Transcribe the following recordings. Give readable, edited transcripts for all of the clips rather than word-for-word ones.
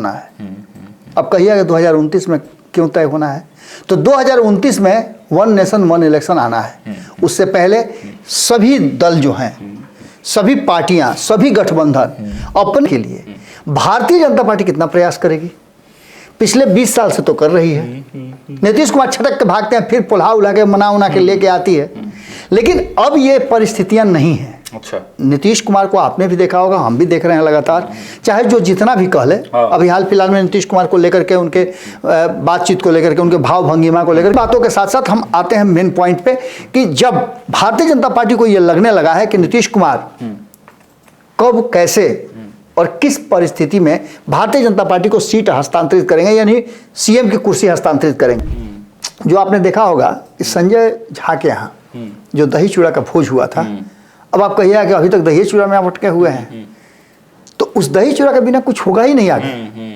होना है। अब कहिएगा 2029 में क्यों तय होना है? तो 2029 में वन नेशन वन इलेक्शन आना है। उससे पहले सभी दल जो हैं, सभी पार्टियां, सभी गठबंधन अपने के लिए भारतीय जनता पार्टी कितना प्रयास करेगी? पिछले 20 साल से तो कर रही है। नीतीश कुमार छटक के भागते हैं, फिर पुल्हा उला के मना उना के लेके आती है, लेकिन अब ये परिस्थितियां नहीं हैं। अच्छा, नीतीश कुमार को आपने भी देखा होगा, हम भी देख रहे हैं लगातार, चाहे जो जितना भी कह ले। अभी हाल फिलहाल में नीतीश कुमार को लेकर के, उनके बातचीत को लेकर के, उनके भाव भंगिमा को लेकर, बातों के साथ साथ हम आते हैं मेन पॉइंट पे कि जब भारतीय जनता पार्टी को यह लगने लगा है कि नीतीश कुमार कब, कैसे और किस परिस्थिति में भारतीय जनता पार्टी को सीट हस्तांतरित करेंगे, यानी सीएम की कुर्सी हस्तांतरित करेंगे। जो आपने देखा होगा कि संजय झा के यहाँ जो दही चूड़ा का भोज हुआ था, अब आप कहिएगा कि अभी तक दही चूड़ा में आप अटके हुए हैं, तो उस दही चूड़ा के बिना कुछ होगा ही नहीं आगे,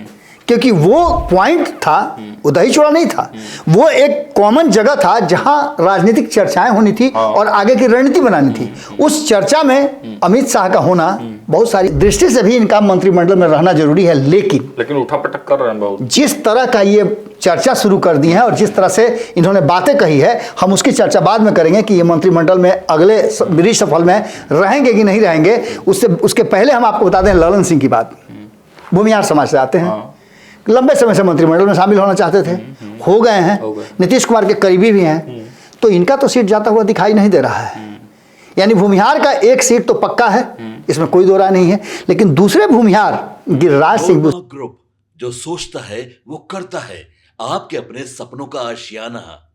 क्योंकि वो पॉइंट था, वो दही चूड़ा नहीं था, वो एक कॉमन जगह था जहां राजनीतिक चर्चाएं होनी थी और आगे की रणनीति बनानी थी। उस चर्चा में अमित शाह का होना बहुत सारी दृष्टि से भी इनका मंत्रिमंडल में रहना जरूरी है, लेकिन उठापटक कर रहे हैं बहुत। जिस तरह का ये चर्चा शुरू कर दी है और जिस तरह से इन्होंने बातें कही है, हम उसकी चर्चा बाद में करेंगे कि ये मंत्रिमंडल में अगले ब्रिज सफल में रहेंगे कि नहीं रहेंगे। उसके पहले हम आपको बता दें ललन सिंह की बात। भूमिहार समाज से आते हैं, लंबे समय से मंत्रिमंडल में शामिल होना चाहते थे, हो गए हैं, नीतीश कुमार के करीबी भी हैं, तो इनका तो सीट जाता हुआ दिखाई नहीं दे रहा है। यानी भूमिहार का एक सीट तो पक्का है, इसमें कोई दो राय नहीं है, लेकिन दूसरे भूमिहार गिरिराज सिंह ग्रुप जो सोचता है वो करता है, आपके अपने सपनों का आशियाना।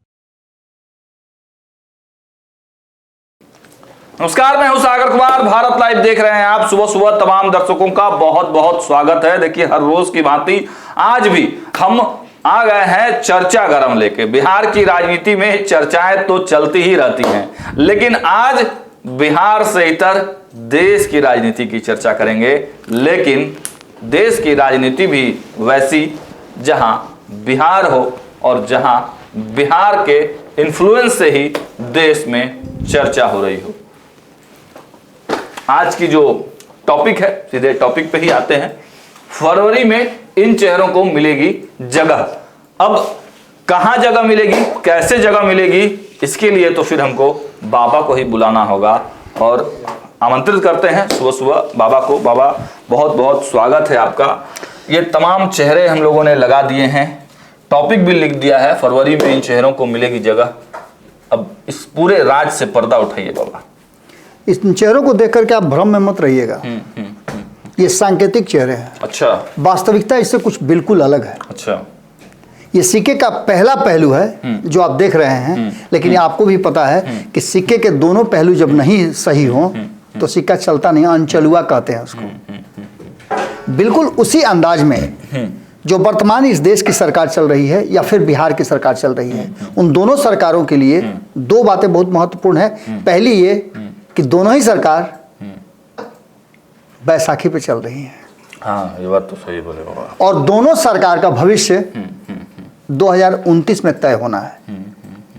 नमस्कार, मैं हूं सागर कुमार, भारत लाइव देख रहे हैं आप। सुबह सुबह तमाम दर्शकों का बहुत बहुत स्वागत है। देखिए, हर रोज की भांति आज भी हम आ गए हैं चर्चा गरम लेके। बिहार की राजनीति में चर्चाएं तो चलती ही रहती हैं, लेकिन आज बिहार से इतर देश की राजनीति की चर्चा करेंगे। लेकिन देश की राजनीति भी वैसी जहां बिहार हो और जहां बिहार के इन्फ्लुएंस से ही देश में चर्चा हो रही हो। आज की जो टॉपिक है, सीधे टॉपिक पे ही आते हैं। फरवरी में इन चेहरों को मिलेगी जगह। अब कहां जगह मिलेगी, कैसे जगह मिलेगी, इसके लिए तो फिर हमको बाबा को ही बुलाना होगा और आमंत्रित करते हैं सुबह सुबह बाबा को। बाबा, बहुत बहुत स्वागत है आपका। ये तमाम चेहरे हम लोगों ने लगा दिए हैं, टॉपिक भी लिख दिया है, फरवरी में इन चेहरों को मिलेगी जगह। अब इस पूरे राज से पर्दा उठाइए बाबा। इस चेहरों को देख करके आप भ्रम में मत रहिएगा। ये सांकेतिक चेहरे हैं। अच्छा। वास्तविकता इससे कुछ बिल्कुल अलग है। अच्छा। ये सिक्के का पहला पहलू है जो आप देख रहे हैं, लेकिन ये आपको भी पता है कि सिक्के के दोनों पहलू जब नहीं सही हो तो सिक्का चलता नहीं, अनचलुआ कहते हैं उसको। बिल्कुल उसी अंदाज में जो वर्तमान इस देश की सरकार चल रही है या फिर बिहार की सरकार चल रही है, उन दोनों सरकारों के लिए दो बातें बहुत महत्वपूर्ण है। पहली ये कि दोनों ही सरकार बैसाखी पे चल रही है। हाँ, ये बात तो सही बोले बाबा। और दोनों सरकार का भविष्य 2029 में तय होना है।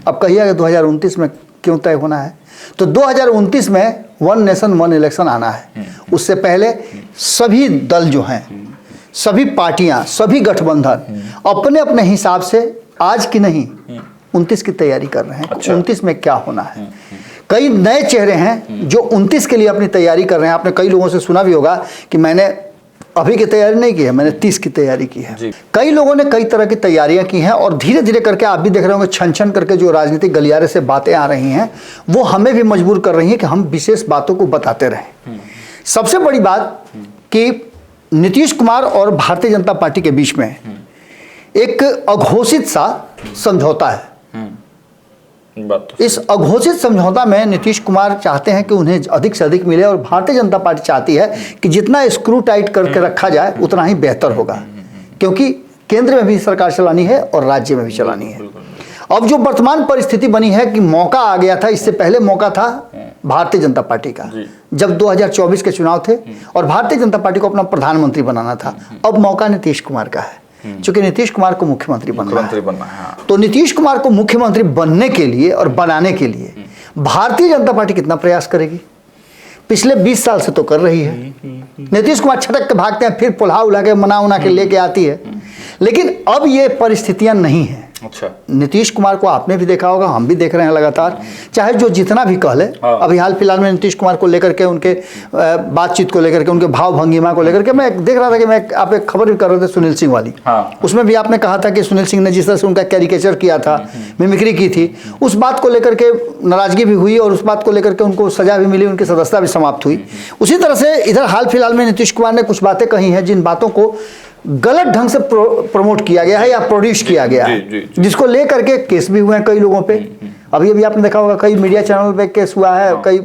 अब कहिएगा 2029 में क्यों तय होना है? तो 2029 में वन नेशन वन इलेक्शन आना है। उससे पहले सभी दल जो हैं, सभी पार्टियां, सभी गठबंधन अपने अपने हिसाब से आज की नहीं 29 की तैयारी कर रहे हैं। अच्छा। 29 में क्या होना है? कई नए चेहरे हैं जो 29 के लिए अपनी तैयारी कर रहे हैं। आपने कई लोगों से सुना भी होगा कि मैंने अभी की तैयारी नहीं की है, मैंने 30 की तैयारी की है। कई लोगों ने कई तरह की तैयारियां की हैं और धीरे धीरे करके आप भी देख रहे होंगे, छन छन करके जो राजनीतिक गलियारे से बातें आ रही हैं वो हमें भी मजबूर कर रही हैं कि हम विशेष बातों को बताते रहें। सबसे बड़ी बात कि नीतीश कुमार और भारतीय जनता पार्टी के बीच में एक अघोषित सा समझौता है। इस अघोषित समझौता में नीतीश कुमार चाहते हैं कि उन्हें अधिक से अधिक मिले और भारतीय जनता पार्टी चाहती है कि जितना स्क्रू टाइट करके रखा जाए उतना ही बेहतर होगा, क्योंकि केंद्र में भी सरकार चलानी है और राज्य में भी चलानी है। अब जो वर्तमान परिस्थिति बनी है कि मौका आ गया था, इससे पहले मौका था भारतीय जनता पार्टी का, जब 2024 के चुनाव थे और भारतीय जनता पार्टी को अपना प्रधानमंत्री बनाना था। अब मौका नीतीश कुमार का है, क्योंकि नीतीश कुमार को मुख्यमंत्री बनना है। तो नीतीश कुमार को मुख्यमंत्री बनने के लिए और बनाने के लिए भारतीय जनता पार्टी कितना प्रयास करेगी? पिछले 20 साल से तो कर रही है। नीतीश कुमार छटक के भागते हैं, फिर पुल्हा उल्हा के मना उना के लेके आती है, लेकिन अब ये परिस्थितियां नहीं हैं। अच्छा, नीतीश कुमार को आपने भी देखा होगा, हम भी देख रहे हैं लगातार, चाहे जो जितना भी कह ले। अभी हाल फिलहाल में नीतीश कुमार को लेकर के, उनके बातचीत को लेकर के, उनके भाव भंगिमा को लेकर के मैं देख रहा था कि मैं आप एक खबर भी कर रहे थे सुनील सिंह वाली। उसमें भी आपने कहा था कि सुनील सिंह ने जिस तरह से उनका कैरिकेचर किया था, मिमिक्री की थी, उस बात को लेकर के नाराजगी भी हुई और उस बात को लेकर के उनको सजा भी मिली, उनकी सदस्यता भी समाप्त हुई। उसी तरह से इधर हाल फिलहाल में नीतीश कुमार ने कुछ बातें कही हैं जिन बातों को गलत ढंग से प्रमोट किया गया है या प्रोड्यूस किया गया है, जिसको लेकर के केस भी हुए हैं कई लोगों पे। अभी अभी आपने देखा होगा कई मीडिया चैनल पे केस हुआ है, कई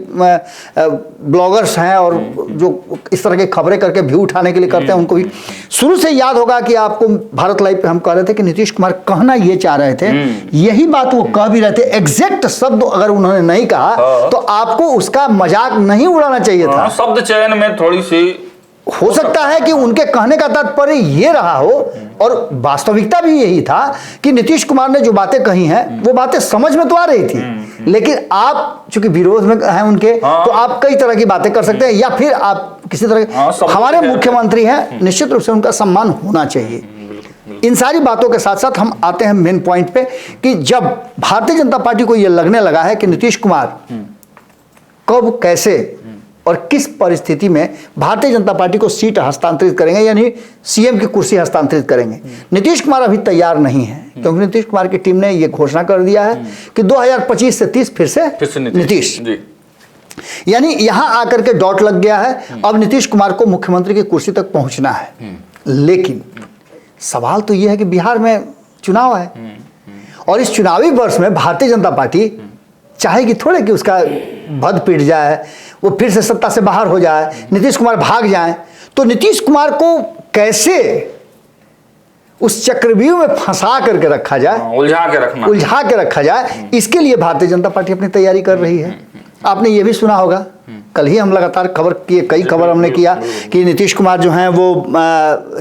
ब्लॉगर्स हैं और जो इस तरह की खबरें करके व्यू उठाने के लिए करते हैं, उनको भी। शुरू से याद होगा कि आपको भारत लाइव पे हम कह रहे थे कि नीतीश कुमार कहना ये चाह रहे थे, यही बात वो कह भी रहे थे। एग्जैक्ट शब्द अगर उन्होंने नहीं कहा तो आपको उसका मजाक नहीं उड़ाना चाहिए था। शब्द चयन में थोड़ी सी हो सकता है कि उनके कहने का तात्पर्य ये रहा हो, और वास्तविकता भी यही था कि नीतीश कुमार ने जो बातें कही हैं वो बातें समझ में तो आ रही थी, लेकिन आप चूंकि विरोध में हैं उनके, तो आप कई तरह की बातें कर सकते हैं, या फिर आप किसी तरह हमारे मुख्यमंत्री हैं, निश्चित रूप से उनका सम्मान होना चाहिए। इन सारी बातों के साथ साथ हम आते हैं मेन पॉइंट पे कि जब भारतीय जनता पार्टी को यह लगने लगा है कि नीतीश कुमार कब, कैसे और किस परिस्थिति में भारतीय जनता पार्टी को सीट हस्तांतरित करेंगे, यानी सीएम की कुर्सी हस्तांतरित करेंगे, नीतीश कुमार अभी तैयार नहीं है। क्योंकि नीतीश कुमार की टीम ने यह घोषणा कर दिया है कि 2025 से 30 फिर से नीतीश, यानी यहां आकर के डॉट लग गया है। अब नीतीश कुमार को मुख्यमंत्री की कुर्सी तक पहुंचना है, लेकिन सवाल तो यह है कि बिहार में चुनाव है और इस चुनावी वर्ष में भारतीय जनता पार्टी चाहेगी थोड़े कि उसका भद पिट जाए, वो फिर से सत्ता से बाहर हो जाए, नीतीश कुमार भाग जाए। तो नीतीश कुमार को कैसे उस चक्रव्यूह में फंसा करके रखा जाए, उलझा के रखा जाए, इसके लिए भारतीय जनता पार्टी अपनी तैयारी कर रही है। आपने ये भी सुना होगा, कल ही हम लगातार खबर किए, कई खबर हमने किया कि नीतीश कुमार जो हैं वो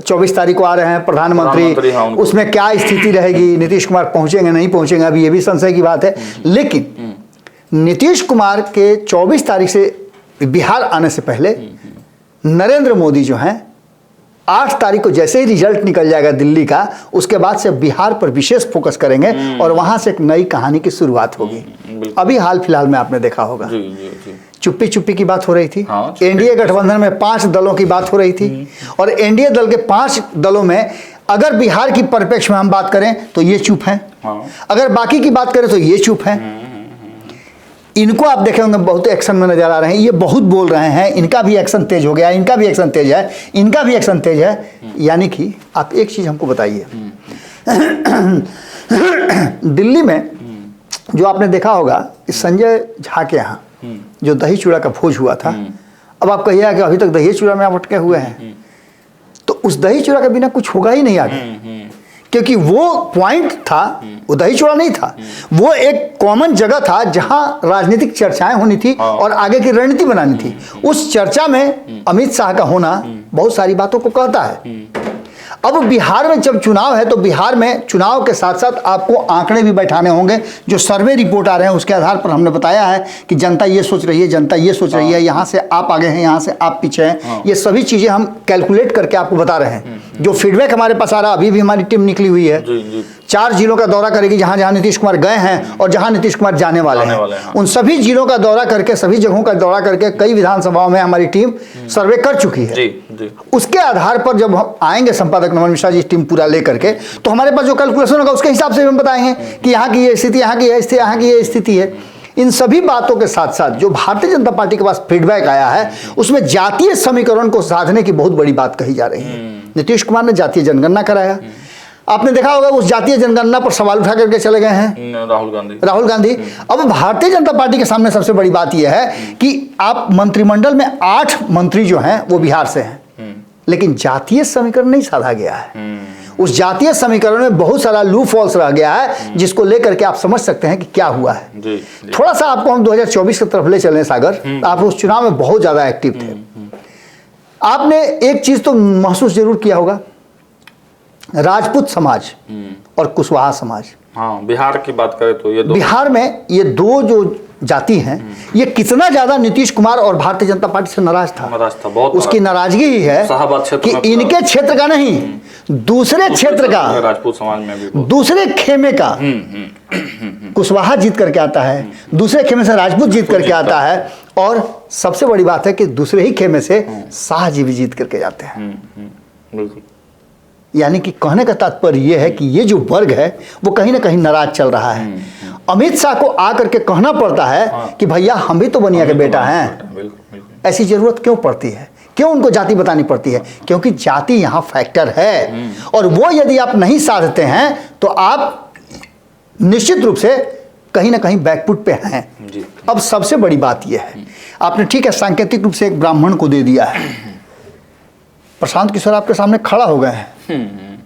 24 तारीख को आ रहे हैं प्रधानमंत्री, उसमें क्या स्थिति रहेगी, नीतीश कुमार पहुंचेंगे नहीं पहुंचेंगे, अभी ये भी संशय की बात है। लेकिन नीतीश कुमार के 24 तारीख से बिहार आने से पहले नरेंद्र मोदी जो हैं 8 तारीख को जैसे ही रिजल्ट निकल जाएगा दिल्ली का, उसके बाद से बिहार पर विशेष फोकस करेंगे और वहां से एक नई कहानी की शुरुआत होगी। अभी हाल फिलहाल में आपने देखा होगा चुप्पी चुप्पी की बात हो रही थी, एनडीए गठबंधन में 5 दलों की बात हो रही थी, और एनडीए दल के 5 दलों में अगर बिहार की परिप्रेक्ष्य में हम बात करें तो ये चुप हैं, अगर बाकी की बात करें तो ये चुप हैं। इनको आप देखे होंगे बहुत एक्शन में नजर आ रहे हैं, ये बहुत बोल रहे हैं, इनका भी एक्शन तेज हो गया, इनका भी एक्शन तेज है, इनका भी एक्शन तेज है। यानी कि आप एक चीज हमको बताइए, दिल्ली में जो आपने देखा होगा कि संजय झा के यहाँ जो दही चूड़ा का भोज हुआ था, अब आप कहिएगा कि अभी तक दही चूड़ा में आप अटके हुए हैं, तो उस दही चूड़ा के बिना कुछ होगा ही नहीं आगे, क्योंकि वो पॉइंट था, वो दही चूड़ा नहीं था, वो एक कॉमन जगह था जहां राजनीतिक चर्चाएं होनी थी और आगे की रणनीति बनानी थी। उस चर्चा में अमित शाह का होना बहुत सारी बातों को कहता है। अब बिहार में जब चुनाव है तो बिहार में चुनाव के साथ साथ आपको आंकड़े भी बैठाने होंगे। जो सर्वे रिपोर्ट आ रहे हैं उसके आधार पर हमने बताया है कि जनता ये सोच रही है, जनता ये सोच रही है, यहाँ से आप आगे हैं, यहाँ से आप पीछे हैं, ये सभी चीज़ें हम कैलकुलेट करके आपको बता रहे हैं। जो फीडबैक हमारे पास आ रहा है, अभी भी हमारी टीम निकली हुई है, 4 जिलों का दौरा करेगी जहां जहां नीतीश कुमार गए हैं और जहां नीतीश कुमार जाने वाले हैं। उन सभी जिलों का दौरा करके, सभी जगहों का दौरा करके कई विधानसभाओं में हमारी टीम सर्वे कर चुकी है। उसके आधार पर जब हम आएंगे संपादक नमन मिश्रा जी टीम पूरा लेकर के, तो हमारे पास जो कैलकुलेशन होगा उसके हिसाब से हम बताएंगे कि यहाँ की ये स्थिति, यहाँ की ये स्थिति, यहाँ की ये स्थिति है। इन सभी बातों के साथ साथ जो भारतीय जनता पार्टी के पास फीडबैक आया है उसमें जातीय समीकरण को साधने की बहुत बड़ी बात कही जा रही है। नीतीश कुमार ने जातीय जनगणना कराया, आपने देखा होगा उस जातीय जनगणना पर सवाल उठा करके चले गए हैं राहुल गांधी। अब भारतीय जनता पार्टी के सामने सबसे बड़ी बात यह है कि आप मंत्रिमंडल में 8 मंत्री जो हैं वो बिहार से हैं, लेकिन जातीय समीकरण नहीं साधा गया है। उस जातीय समीकरण में बहुत सारा लूप होल्स रह गया है, जिसको लेकर के आप समझ सकते हैं कि क्या हुआ है। थोड़ा सा आपको हम 2024 की तरफ ले चलें सागर, आप उस चुनाव में बहुत ज्यादा एक्टिव थे। आपने एक चीज तो महसूस जरूर किया होगा, राजपूत समाज और कुशवाहा समाज। हाँ, बिहार की बात करें तो ये दो, बिहार में ये दो जो जाति हैं, ये कितना ज्यादा नीतीश कुमार और भारतीय जनता पार्टी से नाराज था। बहुत उसकी नाराजगी ही है शाहबाद क्षेत्र में कि इनके क्षेत्र का नहीं, दूसरे क्षेत्र का, राजपूत समाज में भी दूसरे खेमे का कुशवाहा जीत करके आता है, दूसरे खेमे से राजपूत जीत करके आता है, और सबसे बड़ी बात है कि दूसरे ही खेमे से शाह जी भी जीत करके जाते हैं। बिल्कुल। यानी कि कहने का तात्पर्य यह है कि ये जो वर्ग है वो कहीं ना कहीं नाराज चल रहा है। अमित शाह को आकर के कहना पड़ता है कि भैया हम भी तो बनिया के बेटा हैं। ऐसी जरूरत क्यों पड़ती है, क्यों उनको जाति बतानी पड़ती है? क्योंकि जाति यहाँ फैक्टर है, और वो यदि आप नहीं साधते हैं तो आप निश्चित रूप से कहीं ना कहीं बैकफुट पे हैं। अब सबसे बड़ी बात यह है, आपने ठीक है सांकेतिक रूप से एक ब्राह्मण को दे दिया है, प्रशांत किशोर आपके सामने खड़ा हो गए हैं,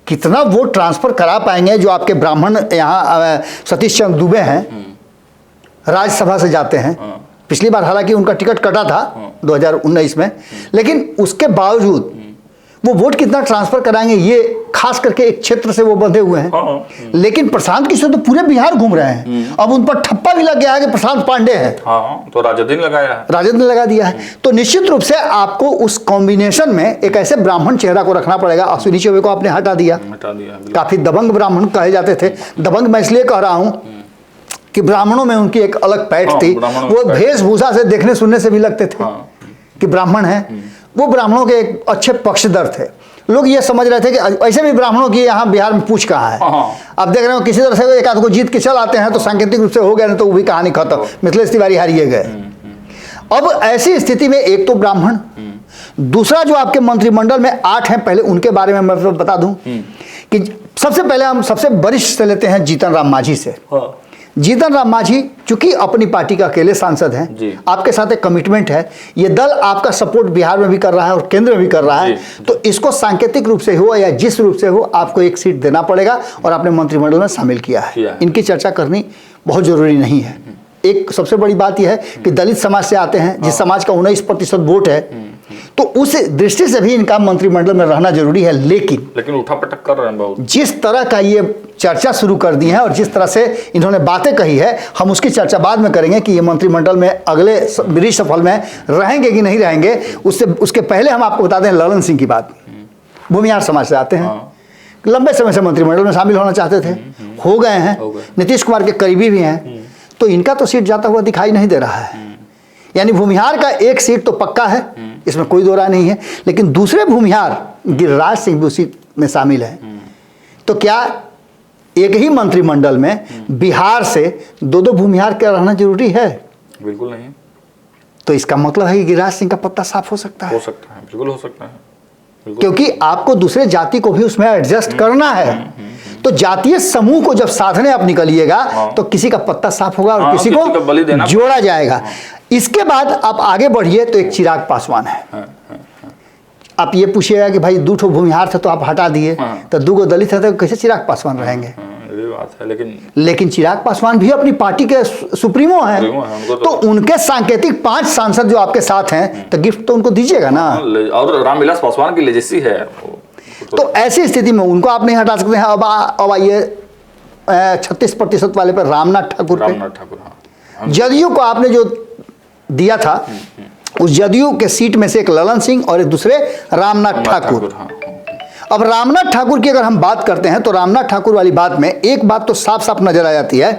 कितना वोट ट्रांसफर करा पाएंगे? जो आपके ब्राह्मण यहाँ सतीश चंद्र दुबे हैं, राज्यसभा से जाते हैं, पिछली बार हालांकि उनका टिकट कटा था 2019 में, लेकिन उसके बावजूद वो वोट कितना ट्रांसफर कराएंगे, ये खास करके एक क्षेत्र से वो बंधे हुए हैं। लेकिन प्रशांत किशोर तो पूरे बिहार घूम रहे हैं। अब उन पर ठप्पा भी लग गया है कि प्रशांत पांडे है, तो राजद ने लगाया है, राजद ने लगा दिया है। तो निश्चित रूप से आपको उस कॉम्बिनेशन में एक ऐसे ब्राह्मण चेहरा को रखना पड़ेगा। अश्विनी चौबे को आपने हटा दिया, काफी दबंग ब्राह्मण कहे जाते थे। दबंग मैं इसलिए कह रहा हूं कि ब्राह्मणों में उनकी एक अलग पैठ थी, वो वेशभूषा से देखने सुनने से भी लगते थे कि ब्राह्मण है। वो ब्राह्मणों के एक अच्छे पक्षधर थे। लोग ये समझ रहे थे कि ऐसे भी ब्राह्मणों की यहाँ बिहार में पूछ कहाँ है। अब देख रहे हो किसी तरह से एक आध को जीत के चल आते हैं तो सांकेतिक रूप से हो गया, नहीं तो वो भी कहानी खत्म, मिथिलेश तिवारी हारिए गए। अब ऐसी स्थिति में एक तो ब्राह्मण, दूसरा जो आपके मंत्रिमंडल में 8 हैं, पहले उनके बारे में मैं बता दूं कि सबसे पहले हम सबसे वरिष्ठ से लेते हैं जीतन राम मांझी से। जीतन राम मांझी चूंकि अपनी पार्टी का अकेले सांसद हैं, आपके साथ एक कमिटमेंट है, ये दल आपका सपोर्ट बिहार में भी कर रहा है और केंद्र में भी कर रहा है, तो इसको सांकेतिक रूप से हो या जिस रूप से हो आपको एक सीट देना पड़ेगा और आपने मंत्रिमंडल में शामिल किया है। इनकी चर्चा करनी बहुत जरूरी नहीं है। एक सबसे बड़ी बात यह है कि दलित समाज से आते हैं, जिस समाज का 19% वोट है, तो उस दृष्टि से भी इनका मंत्रिमंडल में रहना जरूरी है। लेकिन उठापटक कर रहे हैं बहुत। जिस तरह का ये चर्चा शुरू कर दी है और जिस तरह से इन्होंने बातें कही है, हम उसकी चर्चा बाद में करेंगे कि ये मंत्रिमंडल में अगले रिशफल में रहेंगे कि नहीं रहेंगे। उसके पहले हम आपको बता दें ललन सिंह की बात। भूमिहार समाज से आते हैं, लंबे समय से मंत्रिमंडल में शामिल होना चाहते थे, हो गए हैं, नीतीश कुमार के करीबी भी हैं, तो इनका तो सीट जाता हुआ दिखाई नहीं दे रहा है। यानी भूमिहार का एक सीट तो पक्का है, इसमें कोई दो राय नहीं है। लेकिन दूसरे भूमिहार गिरिराज सिंह भी उसी में शामिल है। तो क्या एक ही मंत्रिमंडल में बिहार से 2-2 भूमिहार का रहना जरूरी है? बिल्कुल नहीं। तो इसका मतलब है कि गिरिराज सिंह का पत्ता साफ हो सकता है। हो सकता है, बिल्कुल हो सकता है, क्योंकि आपको दूसरे जाति को भी उसमें एडजस्ट करना है। तो जातीय समूह को जब साधने आप निकलिएगा तो किसी का पत्ता साफ होगा और किसी को जोड़ा जाएगा। इसके बाद आप आगे बढ़िए तो एक चिराग पासवान है। आप ये पूछिएगा कि भाई 2 भूमिहार थे तो आप हटा दिए, तो 2 दलित है तो कैसे चिराग पासवान रहेंगे? ये बात है। लेकिन चिराग पासवान भी अपनी पार्टी के सुप्रीमो हैं, तो उनके सांकेतिक 5 सांसद जो आपके साथ हैं, तो गिफ्ट तो उनको दीजिएगा ना। और रामविलास पासवान की लेजेसी है। तो ऐसी स्थिति में उनको आप नहीं हटा सकते हैं। अब आइए 36% वाले पर रामनाथ ठाकुर। जदयू को आपने जो दिया था, उस जदयू के सीट में से एक ललन सिंह और एक दूसरे रामनाथ ठाकुर। अब रामनाथ ठाकुर की अगर हम बात करते हैं तो रामनाथ ठाकुर वाली बात में एक बात तो साफ साफ नजर आ जाती है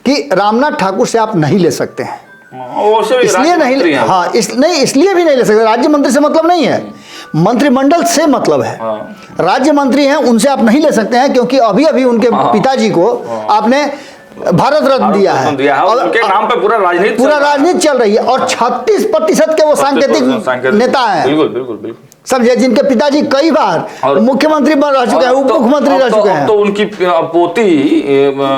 कि रामनाथ ठाकुर से आप नहीं ले सकते हैं। इसलिए नहीं, इसलिए भी नहीं ले सकते। राज्य मंत्री से मतलब नहीं है, मंत्रिमंडल से मतलब है। राज्य मंत्री हैं, उनसे आप नहीं ले सकते हैं, क्योंकि अभी अभी उनके पिताजी को आपने भारत रत्न दिया है और उनके नाम पे पूरा राजनीति चल रही है। और 36% के वो सांकेतिक नेता हैं। बिल्कुल समझे, जिनके पिताजी कई बार मुख्यमंत्री रह चुके हैं, उप मुख्यमंत्री रह चुके हैं। तो उनकी पोती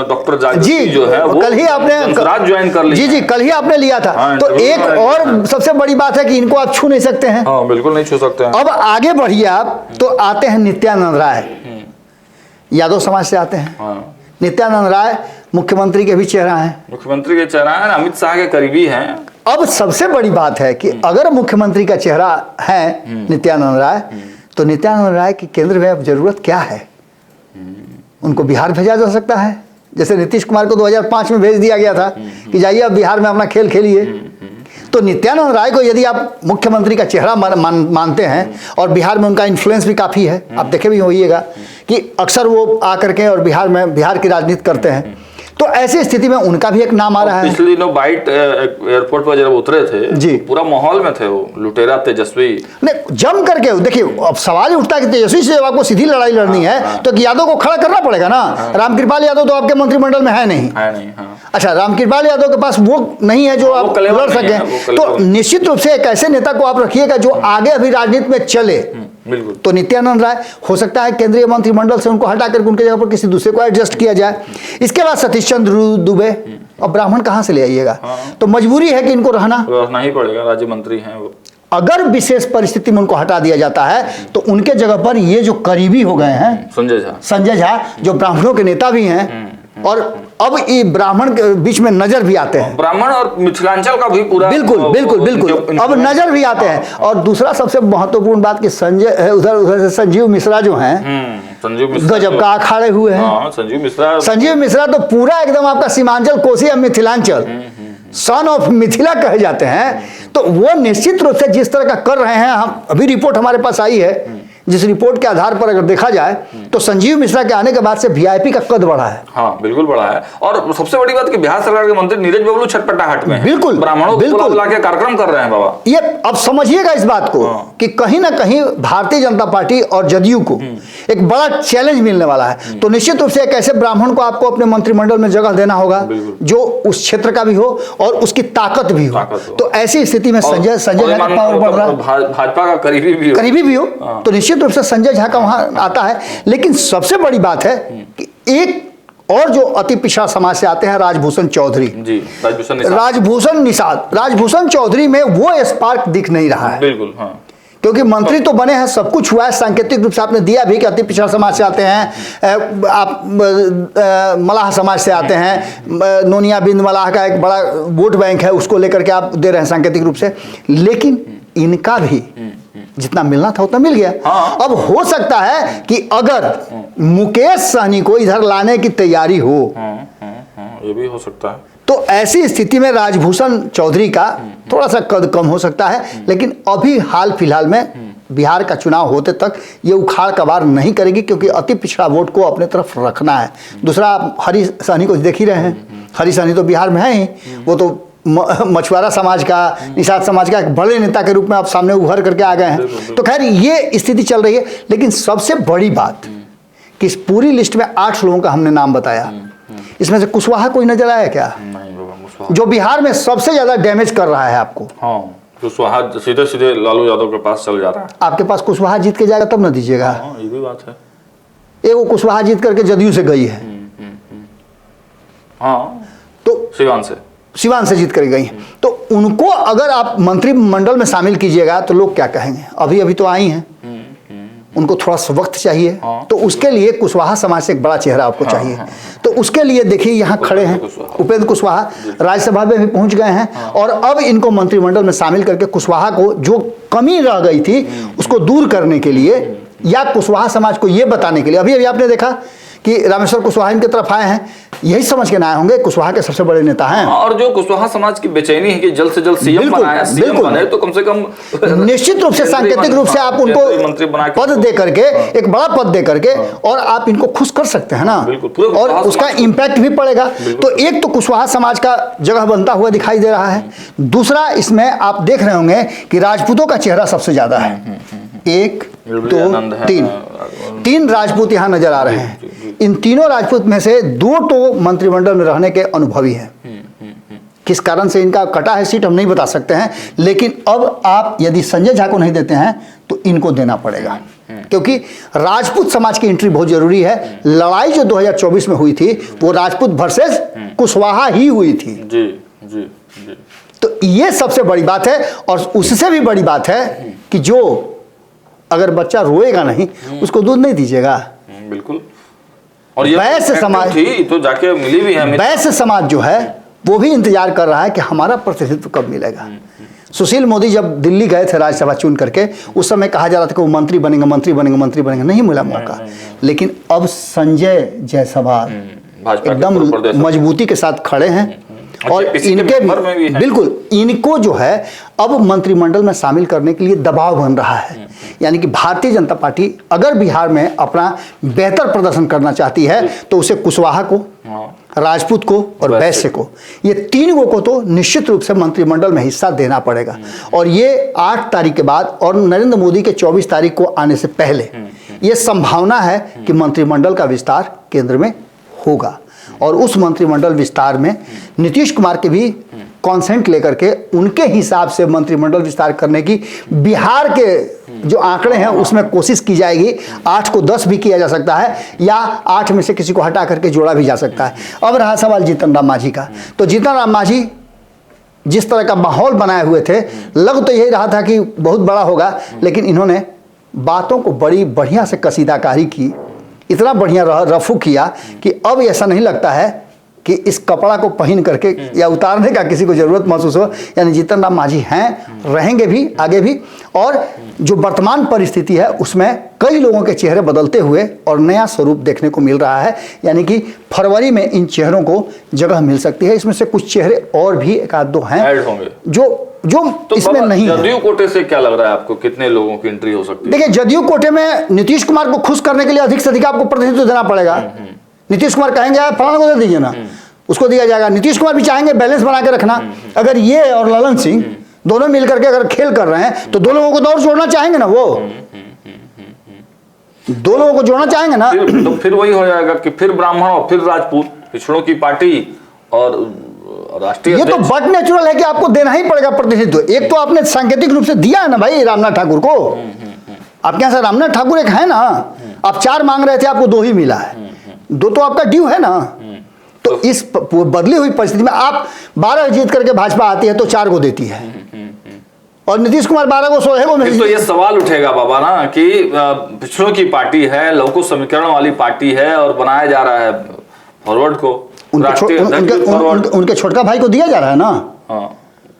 डॉक्टर जागृति जो है वो कल ही आपने ज्वाइन कर ली। जी कल ही आपने लिया था। तो एक और सबसे बड़ी बात है कि इनको आप छू नहीं सकते हैं। बिल्कुल नहीं छू सकते हैं। अब आगे बढ़िए आप तो आते हैं नित्यानंद राय, यादव समाज से आते हैं। नित्यानंद राय मुख्यमंत्री के भी चेहरा है, मुख्यमंत्री के चेहरा है, अमित शाह के करीबी हैं। अब सबसे बड़ी बात है कि अगर मुख्यमंत्री का चेहरा है नित्यानंद राय, तो नित्यानंद राय की केंद्र में अब जरूरत क्या है? उनको बिहार भेजा जा सकता है, जैसे नीतीश कुमार को 2005 में भेज दिया गया था कि जाइए अब बिहार में अपना खेल खेलिए। तो नित्यानंद राय को यदि आप मुख्यमंत्री का चेहरा मानते हैं और बिहार में उनका इन्फ्लुएंस भी काफ़ी है, आप देखे भी होइएगा कि अक्सर वो आकर के और बिहार की राजनीति करते हैं, तो ऐसी स्थिति में उनका भी एक नाम आ रहा है। पिछले दिनों बाइट एयरपोर्ट पर जब उतरे थे जी, पूरा माहौल में थे वो लुटेरा तेजस्वी, नहीं जम करके। देखिए अब सवाल ही उठता है कि तेजस्वी से जब आपको सीधी लड़ाई लड़नी है तो यादव को खड़ा करना पड़ेगा ना। रामकृपाल यादव तो आपके मंत्रिमंडल में है नहीं। अच्छा, रामकृपाल यादव के पास वो नहीं है जो आप लड़ सकें, तो निश्चित रूप से एक ऐसे नेता को आप रखिएगा जो आगे अभी राजनीति में चले। बिल्कुल। तो नित्यानंद राय हो सकता है केंद्रीय मंत्रिमंडल से उनको हटा करके उनके जगह पर किसी दूसरे को एडजस्ट किया जाए। इसके बाद सतीश चंद्र दुबे, अब ब्राह्मण कहाँ से ले आइएगा? तो मजबूरी है कि इनको रहना ही पड़ेगा, राज्य मंत्री हैं वो। अगर विशेष परिस्थिति में उनको हटा दिया जाता है तो उनके जगह पर ये जो करीबी हो गए हैं संजय झा जो ब्राह्मणों के नेता भी हैं और अब ये ब्राह्मण के बीच में नजर भी आते हैं, ब्राह्मण और मिथिलांचल का भी पूरा बिल्कुल अब नजर भी आते हैं। और दूसरा सबसे महत्वपूर्ण बात कि उधर से संजीव मिश्रा जो हैं, गजब का अखाड़े हुए हैं। संजीव मिश्रा तो पूरा एकदम आपका सीमांचल कोसी या मिथिलांचल सन ऑफ मिथिला कहे जाते हैं। तो वो निश्चित रूप से जिस तरह का कर रहे हैं, हम अभी रिपोर्ट हमारे पास आई है, जिस रिपोर्ट के आधार पर अगर देखा जाए तो संजीव मिश्रा के आने के बाद से वीआईपी का कद बढ़ा है। हाँ बिल्कुल बढ़ा है। और सबसे बड़ी बात कि बिहार सरकार के मंत्री नीरज बबलू छटपटाहट में बिल्कुल ब्राह्मणों को बुला के कार्यक्रम कर रहे हैं बाबा। ये अब समझिएगा इस बात को कि कहीं ना कहीं भारतीय जनता पार्टी और जदयू को एक बड़ा चैलेंज मिलने वाला है। तो निश्चित रूप से एक ऐसे ब्राह्मण को आपको अपने मंत्रिमंडल में जगह देना होगा जो उस क्षेत्र का भी हो और उसकी ताकत भी हो। तो ऐसी स्थिति में संजय झा का पावर बढ़ रहा है, भाजपा का करीबी भी हो तो निश्चित रूप से संजय झा का वहां आता है। लेकिन सबसे बड़ी बात है कि एक और जो अति पिछड़ा समाज से आते हैं राजभूषण चौधरी जी, राजभूषण चौधरी में वो स्पार्क दिख नहीं रहा है। बिल्कुल हाँ। क्योंकि मंत्री तो बने हैं, सब कुछ हुआ है, सांकेतिक रूप से आपने दिया भी कि अति पिछड़ा समाज से आते हैं, आप मलाह समाज से आते हैं, नोनिया बिंद मलाह का एक बड़ा वोट बैंक है, उसको लेकर के आप दे रहे हैं सांकेतिक रूप से। लेकिन इनका भी जितना मिलना था उतना मिल गया। हाँ। अब हो सकता है कि अगर मुकेश सहनी को इधर लाने की तैयारी हो, ये भी हो सकता है, तो ऐसी स्थिति में राजभूषण चौधरी का थोड़ा सा कद कम हो सकता है। लेकिन अभी हाल फिलहाल में बिहार का चुनाव होते तक ये उखाड़ कबाड़ नहीं करेगी, क्योंकि अति पिछड़ा वोट को अपने तरफ रखना है। दूसरा, आप हरी सहनी को देख ही रहे हैं, हरी सहनी तो बिहार में है ही, वो तो मछुआरा समाज का, निषाद समाज का एक बड़े नेता के रूप में आप सामने उभर करके आ गए हैं। तो खैर ये स्थिति चल रही है। लेकिन सबसे बड़ी बात कि इस पूरी लिस्ट में 8 लोगों का हमने नाम बताया, इसमें से कुशवाहा कोई नजर आया क्या? नहीं, जो बिहार में सबसे ज्यादा डैमेज कर रहा है आपको। हाँ, कुशवाहा सीधे सीधे लालू यादव के पास चल जा रहा है। आपके पास कुशवाहा जीत के जाएगा तब न दीजिएगा। हाँ, ये भी बात है। वो कुशवाहा जीत करके जदयू से गई है। हाँ, तो सिवान से जीत कर गई हैं। तो उनको अगर आप मंत्रिमंडल में शामिल कीजिएगा तो लोग क्या कहेंगे? अभी तो आई हैं, उनको थोड़ा सा वक्त चाहिए। तो उसके लिए कुशवाहा समाज से एक बड़ा चेहरा आपको चाहिए। तो उसके लिए देखिए यहाँ खड़े हैं उपेंद्र कुशवाहा, राज्यसभा में भी पहुंच गए हैं और अब इनको मंत्रिमंडल में शामिल करके कुशवाहा को जो कमी रह गई थी उसको दूर करने के लिए या कुशवाहा समाज को ये बताने के लिए, अभी आपने देखा कि रामेश्वर कुशवाहा इनकी तरफ आए हैं, यही समझ के ना आए होंगे कुशवाहा के सबसे बड़े नेता हैं। और जो कुशवाहा समाज की बेचैनी है कि जल्द से जल्द सीएम बने, तो कम से कम निश्चित रूप से सांकेतिक रूप से आप उनको पद दे करके, एक बड़ा पद दे करके और आप इनको खुश कर सकते हैं ना, और उसका इम्पैक्ट भी पड़ेगा। तो एक तो कुशवाहा समाज का जगह बनता हुआ दिखाई दे रहा है। दूसरा, इसमें आप देख रहे होंगे कि राजपूतों का चेहरा सबसे ज्यादा है। 1 2 3 राजपूत यहाँ नजर आ रहे हैं। इन तीनों राजपूत में से 2 तो मंत्रिमंडल में रहने के अनुभवी हैं। किस कारण से इनका कटा है सीट हम नहीं बता सकते हैं, लेकिन अब आप यदि संजय झा को नहीं देते हैं तो इनको देना पड़ेगा, क्योंकि राजपूत समाज की एंट्री बहुत जरूरी है। लड़ाई जो 2024 में हुई थी वो राजपूत वर्सेस कुशवाहा ही हुई थी। जी जी जी। तो ये सबसे बड़ी बात है। और उससे भी बड़ी बात है कि जो अगर बच्चा रोएगा नहीं उसको दूध नहीं दीजिएगा। बिल्कुल। और ये वैश्य समाज थी तो जाके मिली भी है। वैश्य समाज जो है वो भी इंतजार कर रहा है कि हमारा प्रतिनिधित्व कब मिलेगा। सुशील मोदी जब दिल्ली गए थे राज्यसभा चुन करके, उस समय कहा जा रहा था कि वो मंत्री बनेंगे, नहीं मिला मौका। लेकिन अब संजय जायसवाल भाजपा के एकदम पूर्व प्रदेश मजबूती के साथ खड़े हैं। और इसी के इनके मेंबर में भी हैं। बिल्कुल इनको जो है अब मंत्रिमंडल में शामिल करने के लिए दबाव बन रहा है। यानी कि भारतीय जनता पार्टी अगर बिहार में अपना बेहतर प्रदर्शन करना चाहती है तो उसे कुशवाहा को, राजपूत को और वैश्य को, ये तीन को तो निश्चित रूप से मंत्रिमंडल में हिस्सा देना पड़ेगा। और ये 8 तारीख के बाद और नरेंद्र मोदी के 24 तारीख को आने से पहले ये संभावना है कि मंत्रिमंडल का विस्तार केंद्र में होगा। और उस मंत्रिमंडल विस्तार में नीतीश कुमार के भी कॉन्सेंट लेकर के उनके हिसाब से मंत्रिमंडल विस्तार करने की बिहार के जो आंकड़े हैं उसमें कोशिश की जाएगी। 8 को 10 भी किया जा सकता है या 8 में से किसी को हटा करके जोड़ा भी जा सकता है। अब रहा सवाल जीतन राम मांझी का, तो जीतन राम मांझी जिस तरह का माहौल बनाए हुए थे, लग तो यही रहा था कि बहुत बड़ा होगा, लेकिन इन्होंने बातों को बड़ी बढ़िया से कसीदाकारी की, इतना बढ़िया रफू किया कि अब ऐसा नहीं लगता है कि इस कपड़ा को पहन करके या उतारने का किसी को जरूरत महसूस हो। यानी जीतन राम मांझी हैं, रहेंगे भी आगे भी। और जो वर्तमान परिस्थिति है उसमें कई लोगों के चेहरे बदलते हुए और नया स्वरूप देखने को मिल रहा है। यानी कि फरवरी में इन चेहरों को जगह मिल सकती है। इसमें से कुछ चेहरे और भी एक आध दो हैं ऐड होंगे जो तो इसमें नहीं है। जदयू कोटे से क्या लग रहा है आपको, कितने लोगों की एंट्री हो सकती है? देखिए, जदयू कोटे में नीतीश कुमार को खुश करने के लिए अधिक से अधिक आपको प्रतिनिधित्व देना पड़ेगा। नीतीश कुमार कहेंगे यार फलाना को दे दीजिए ना, उसको दिया जाएगा। नीतीश कुमार भी चाहेंगे बैलेंस बना के रखना। अगर ये और ललन सिंह दोनों मिलकर के अगर खेल कर रहे हैं तो दो लोगों को तो और जोड़ना चाहेंगे ना, वो दो लोगों को जोड़ना चाहेंगे ना। तो फिर वही हो जाएगा कि फिर ब्राह्मण और फिर राजपूत, पिछड़ों की पार्टी और राष्ट्रीय। ये तो बट नेचुरल है कि आपको देना ही पड़ेगा प्रतिनिधित्व। एक तो आपने सांकेतिक रूप से दिया है ना भाई रामनाथ ठाकुर को। आपके यहाँ से रामनाथ ठाकुर एक है ना, आप 4 मांग रहे थे, आपको 2 ही मिला है। 2 तो आपका ड्यू है ना। तो इस बदली हुई परिस्थिति में आप 12 जीत करके भाजपा आती है तो 4 को देती है और नीतीश कुमार 12 को 16 को तो ये सवाल उठेगा बाबा ना कि पिछड़ों की पार्टी है, लघु समीकरण वाली पार्टी है और बनाया जा रहा है फॉरवर्ड को, उनके छोटका भाई को दिया जा रहा है ना। हाँ,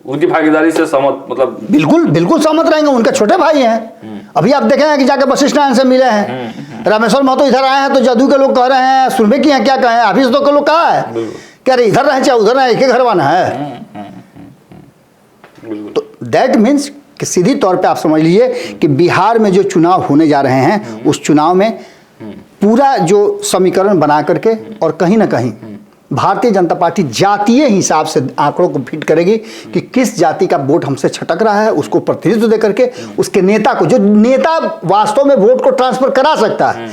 उनकी भागीदारी से सहमत, मतलब बिल्कुल सहमत रहेंगे। उनके छोटे भाई हैं। अभी आप देख रहे हैं कि जाके वशिष्ठ नारायण से मिले हैं। रामेश्वर महतो इधर आए हैं तो जदयू के लोग कह रहे हैं सुनबे की हैं, क्या कहें, ऑफिस तो के लोग कहा है क्या रे इधर रहे चाहे उधर रहे, एक ही घर वाना है। तो दैट मीन्स कि सीधी तौर पे आप समझ लीजिए कि बिहार में जो चुनाव होने जा रहे हैं उस चुनाव में पूरा जो समीकरण बना करके और कहीं ना कहीं भारतीय जनता पार्टी जातीय हिसाब से आंकड़ों को फिट करेगी कि किस जाति का वोट हमसे छटक रहा है, उसको प्रतिनिधित्व दे करके उसके नेता को, जो नेता वास्तव में वोट को ट्रांसफर करा सकता है,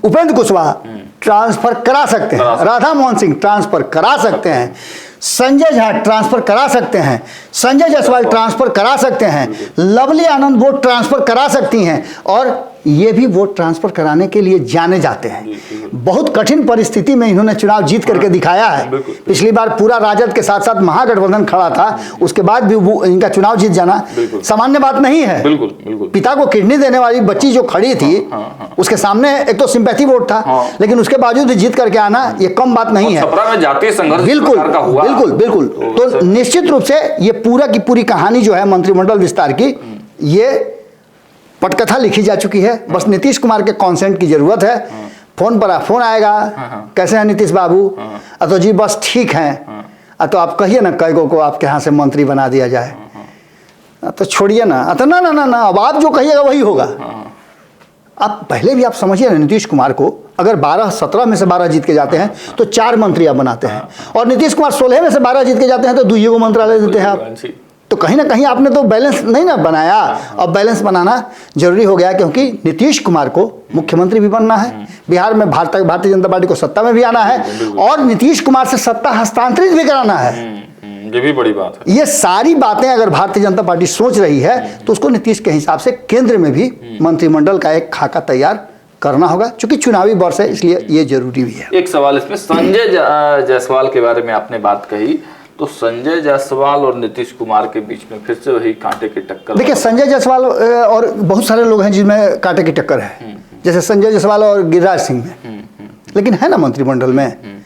उपेंद्र कुशवाहा ट्रांसफर करा सकते हैं, राधा मोहन सिंह ट्रांसफर करा सकते हैं, संजय झा ट्रांसफर करा सकते हैं, संजय जायसवाल ट्रांसफर करा सकते हैं, लवली आनंद वोट ट्रांसफर करा सकती हैं और ये भी वोट ट्रांसफर कराने के लिए जाने जाते हैं। बहुत कठिन परिस्थिति में इन्होंने चुनाव जीत करके दिखाया है। पिछली बार पूरा राजद के साथ साथ महागठबंधन खड़ा था, उसके बाद भी वो इनका चुनाव जीत जाना सामान्य बात नहीं है। पिता को किडनी देने वाली बच्ची जो खड़ी थी उसके सामने एक तो सिंपैथी वोट था, लेकिन उसके बावजूद जीत करके आना ये कम बात नहीं है। जातीय संघर्ष बिल्कुल। तो निश्चित रूप से ये पूरा की पूरी कहानी जो है मंत्रिमंडल विस्तार की, ये पटकथा लिखी जा चुकी है। बस नीतीश कुमार के कॉन्सेंट की जरूरत है। फोन आएगा, कैसे हैं नीतीश बाबू, तो जी बस ठीक हैं, तो आप कहिए ना कई को आपके यहाँ से मंत्री बना दिया जाए, तो छोड़िए ना, तो ना अब आप जो कहिएगा वही होगा। आप पहले भी आप समझिए ना, नीतीश कुमार को अगर 17 में से 12 जीत के जाते हैं तो 4 मंत्री आप बनाते हैं और नीतीश कुमार 16 में से 12 जीत के जाते हैं तो 2 को मंत्रालय देते हैं आप। तो कहीं ना कहीं आपने तो बैलेंस नहीं ना बनाया। अब बैलेंस बनाना जरूरी हो गया क्योंकि नीतीश कुमार को मुख्यमंत्री भी बनना है, बिहार में भारतीय जनता पार्टी को सत्ता में भी आना है और नीतीश कुमार से सत्ता हस्तांतरित भी कराना है। ये भी बड़ी बात है। ये सारी बातें अगर भारतीय जनता पार्टी सोच रही है तो उसको नीतीश के हिसाब से केंद्र में भी मंत्रिमंडल का एक खाका तैयार करना होगा, क्योंकि चुनावी वर्ष है इसलिए ये जरूरी भी है। एक सवाल इसमें, संजय जायसवाल के बारे में आपने बात कही, तो संजय जायसवाल और नीतीश कुमार के बीच में फिर से वही कांटे की टक्कर। देखिए, संजय जायसवाल और बहुत सारे लोग हैं जिनमें कांटे की टक्कर है, जैसे संजय जायसवाल और गिरिराज सिंह में, लेकिन है ना मंत्रिमंडल में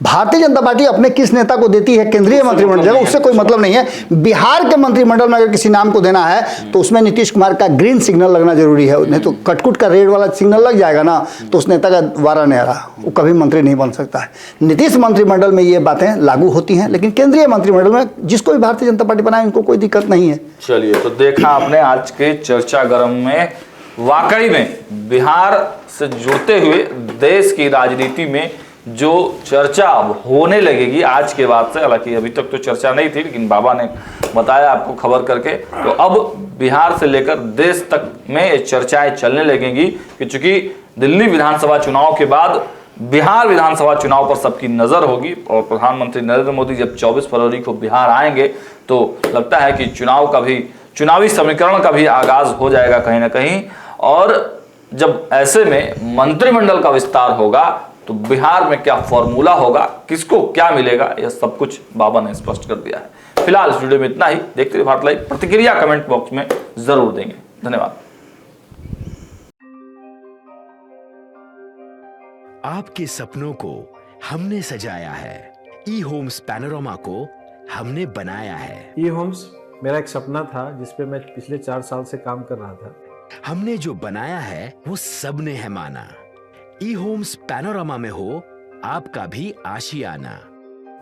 भारतीय जनता पार्टी अपने किस नेता को देती है केंद्रीय मंत्रिमंडल जगह, उससे कोई मतलब नहीं है। बिहार के मंत्रिमंडल में अगर किसी नाम को देना है तो उसमें नीतीश कुमार का ग्रीन सिग्नल लगना जरूरी है, नहीं तो कटकुट का रेड वाला सिग्नल लग जाएगा ना तो उस नेता का वारा नहीं आ रहा, वो कभी मंत्री नहीं बन सकता है। नीतीश मंत्रिमंडल में ये बातें लागू होती हैं, लेकिन केंद्रीय मंत्रिमंडल में जिसको भी भारतीय जनता पार्टी बनाए उनको कोई दिक्कत नहीं है। चलिए, तो देखा आपने आज के चर्चा गरम में, वाकई में बिहार से जुड़ते हुए देश की राजनीति में जो चर्चा अब होने लगेगी आज के बाद से, हालांकि अभी तक तो चर्चा नहीं थी लेकिन बाबा ने बताया आपको खबर करके, तो अब बिहार से लेकर देश तक में ये चर्चाएं चलने लगेंगी कि चूंकि दिल्ली विधानसभा चुनाव के बाद बिहार विधानसभा चुनाव पर सबकी नजर होगी और प्रधानमंत्री नरेंद्र मोदी जब 24 फरवरी को बिहार आएंगे तो लगता है कि चुनावी समीकरण का भी आगाज हो जाएगा कहीं ना कहीं। और जब ऐसे में मंत्रिमंडल का विस्तार होगा तो बिहार में क्या फॉर्मूला होगा, किसको क्या मिलेगा, यह सब कुछ बाबा ने स्पष्ट कर दिया है। फिलहाल इस वीडियो में इतना ही। देखते रहिए भारत लाइव, प्रतिक्रिया कमेंट बॉक्स में जरूर देंगे। धन्यवाद। आपके सपनों को हमने सजाया है, ई होम्स पैनोरमा को हमने बनाया है। ई होम्स मेरा एक सपना था जिसपे मैं पिछले 4 साल से काम कर रहा था। हमने जो बनाया है वो सबने है माना। ई होम्स पैनोरमा में हो आपका भी आशियाना।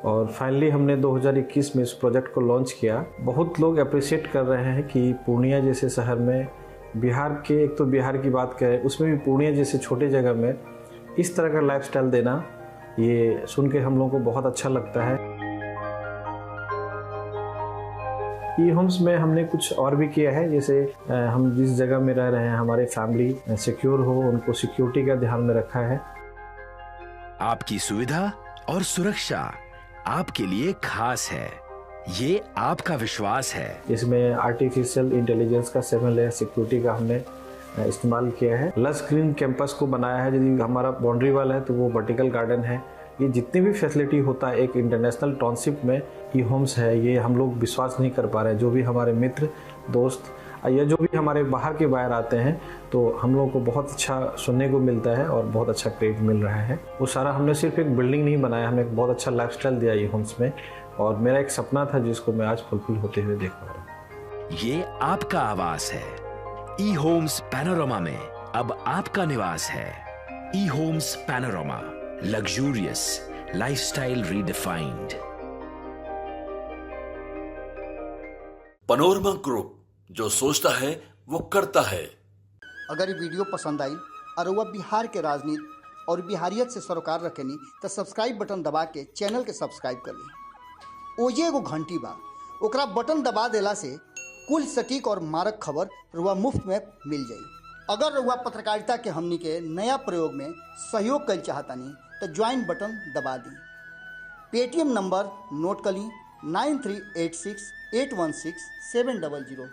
और फाइनली हमने 2021 में इस प्रोजेक्ट को लॉन्च किया। बहुत लोग अप्रिशिएट कर रहे हैं कि पूर्णिया जैसे शहर में, बिहार के, एक तो बिहार की बात करें उसमें भी पूर्णिया जैसे छोटे जगह में इस तरह का लाइफस्टाइल देना, ये सुन के हम लोगों को बहुत अच्छा लगता है। ई होम्स में हमने कुछ और भी किया है, जैसे हम जिस जगह में रह रहे हैं हमारे फैमिली सिक्योर हो, उनको सिक्योरिटी का ध्यान में रखा है। आपकी सुविधा और सुरक्षा आपके लिए खास है, ये आपका विश्वास है। इसमें आर्टिफिशियल इंटेलिजेंस का 7 लेयर सिक्योरिटी का हमने इस्तेमाल किया है। लस ग्रीन कैंपस को बनाया है, यदि हमारा बाउंड्री वाल है तो वो वर्टिकल गार्डन है। ये जितनी भी फैसिलिटी होता है एक इंटरनेशनल टाउनशिप में ई होम्स है, ये हम लोग विश्वास नहीं कर पा रहे हैं। जो भी हमारे मित्र दोस्त या जो भी हमारे बाहर के बाहर आते हैं तो हम लोगों को बहुत अच्छा सुनने को मिलता है और बहुत अच्छा क्रेडिट मिल रहा है। वो सारा हमने सिर्फ एक बिल्डिंग नहीं बनाया, हमें एक बहुत अच्छा लाइफस्टाइल दिया ई होम्स में, और मेरा एक सपना था जिसको मैं आज फुलफिल होते हुए देख पा रहा हूँ। ये आपका आवास है। ई होम्स पैनोरमा में अब आपका निवास है। E homes panorama, luxurious lifestyle redefined. Panorama group, जो सोचता है वो करता है। अगर ये वीडियो पसंद आई और वह बिहार के राजनीति और बिहारियत से सरोकार रखेनी तो सब्सक्राइब बटन दबा के चैनल के सब्सक्राइब कर ली। ओजे एगो घंटी बा, ओकरा बटन दबा देला से कुल सटीक और मारक खबर रुआ मुफ्त में मिल जाई। अगर रुआ पत्रकारिता के हमनी के नया प्रयोग में सहयोग कर चाहतानी तो ज्वाइन बटन दबा दी। पेटीएम नंबर नोट कर ली 9386816700।